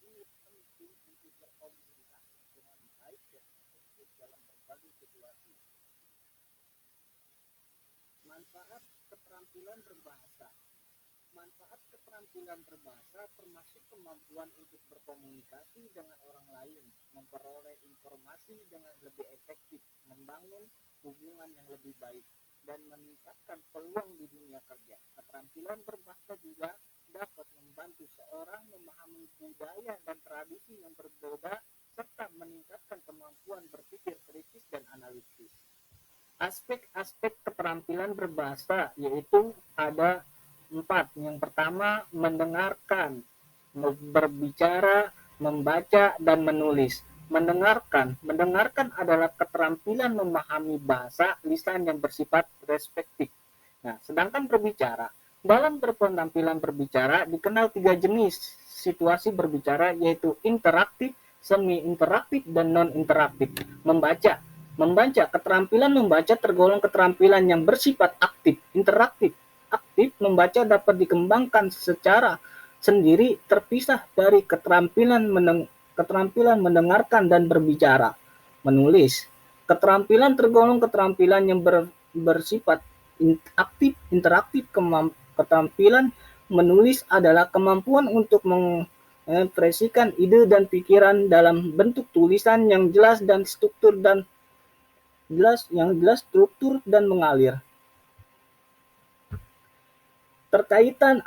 ini penting untuk berkomunikasi dengan baik dan efektif dalam berbagai situasi. Manfaat keterampilan berbahasa. Manfaat keterampilan berbahasa termasuk kemampuan untuk berkomunikasi dengan orang lain, memperoleh informasi dengan lebih efektif, membangun hubungan yang lebih baik, dan meningkatkan peluang di dunia kerja. Keterampilan berbahasa juga dapat membantu seorang memahami budaya dan tradisi yang berbeda, serta meningkatkan kemampuan berpikir kritis dan analitis. Aspek-aspek keterampilan berbahasa yaitu ada 4. Yang pertama, mendengarkan, berbicara, membaca, dan menulis. Mendengarkan adalah keterampilan memahami bahasa lisan yang bersifat respektif. Nah, sedangkan berbicara, dalam berpenampilan berbicara dikenal 3 jenis situasi berbicara, yaitu interaktif, semi-interaktif, dan non-interaktif. Membaca, keterampilan membaca tergolong keterampilan yang bersifat aktif, interaktif. Aktif, membaca dapat dikembangkan secara sendiri terpisah dari keterampilan mendengarkan dan berbicara. Menulis, keterampilan tergolong keterampilan yang bersifat aktif, interaktif. Keterampilan menulis adalah kemampuan untuk mengekspresikan ide dan pikiran dalam bentuk tulisan yang jelas struktur dan mengalir. Terkaitan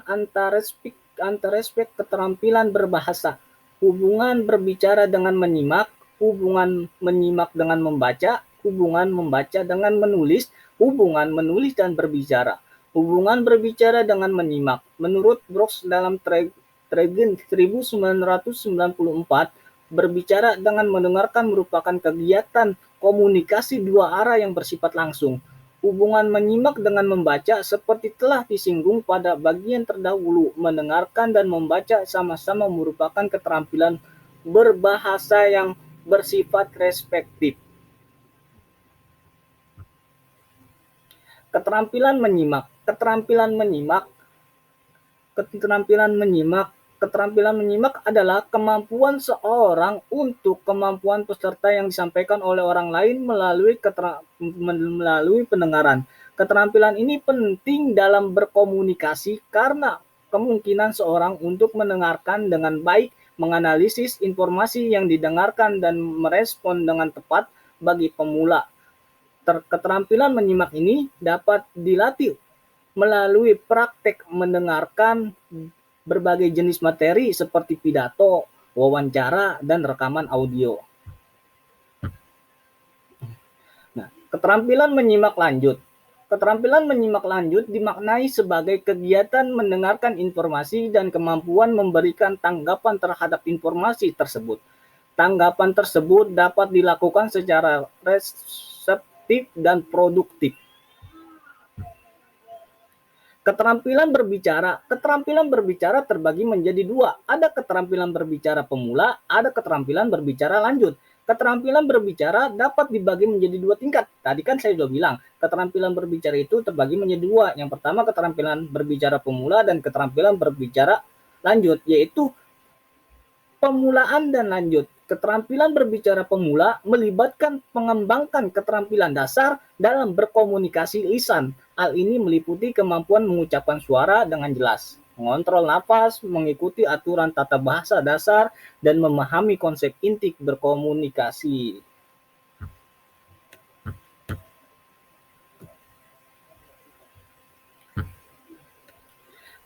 antara aspek keterampilan berbahasa, hubungan berbicara dengan menyimak, hubungan menyimak dengan membaca, hubungan membaca dengan menulis, hubungan menulis dan berbicara, hubungan berbicara dengan menyimak. Menurut Brooks dalam Tragen 1994, berbicara dengan mendengarkan merupakan kegiatan komunikasi dua arah yang bersifat langsung. Hubungan menyimak dengan membaca seperti telah disinggung pada bagian terdahulu, mendengarkan dan membaca sama-sama merupakan keterampilan berbahasa yang bersifat respektif. Keterampilan menyimak adalah kemampuan seorang untuk kemampuan peserta yang disampaikan oleh orang lain melalui pendengaran. Keterampilan ini penting dalam berkomunikasi karena kemungkinan seorang untuk mendengarkan dengan baik, menganalisis informasi yang didengarkan dan merespon dengan tepat. Bagi pemula, keterampilan menyimak ini dapat dilatih melalui praktek mendengarkan berbagai jenis materi seperti pidato, wawancara, dan rekaman audio. Nah, keterampilan menyimak lanjut. Keterampilan menyimak lanjut dimaknai sebagai kegiatan mendengarkan informasi dan kemampuan memberikan tanggapan terhadap informasi tersebut. Tanggapan tersebut dapat dilakukan secara reseptif dan produktif. Keterampilan berbicara terbagi menjadi 2. Ada keterampilan berbicara pemula, ada keterampilan berbicara lanjut. Keterampilan berbicara dapat dibagi menjadi 2 tingkat. Tadi kan saya sudah bilang, keterampilan berbicara itu terbagi menjadi 2. Yang pertama keterampilan berbicara pemula dan keterampilan berbicara lanjut, yaitu pemulaan dan lanjut. Keterampilan berbicara pemula melibatkan mengembangkan keterampilan dasar dalam berkomunikasi lisan. Hal ini meliputi kemampuan mengucapkan suara dengan jelas, mengontrol nafas, mengikuti aturan tata bahasa dasar, dan memahami konsep inti berkomunikasi.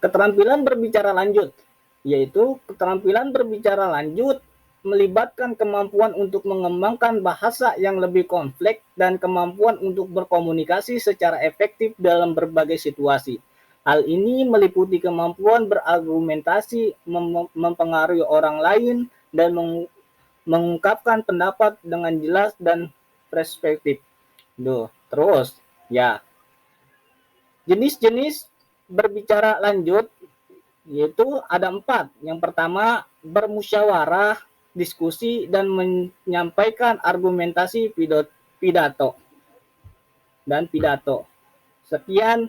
Keterampilan berbicara lanjut, yaitu keterampilan berbicara lanjut melibatkan kemampuan untuk mengembangkan bahasa yang lebih kompleks dan kemampuan untuk berkomunikasi secara efektif dalam berbagai situasi. Hal ini meliputi kemampuan berargumentasi, mempengaruhi orang lain, dan mengungkapkan pendapat dengan jelas dan perspektif. Terus, ya, jenis-jenis berbicara lanjut yaitu ada 4. Yang pertama, bermusyawarah, diskusi, dan menyampaikan argumentasi pidato. Sekian,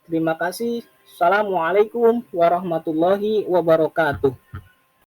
terima kasih. Assalamualaikum warahmatullahi wabarakatuh.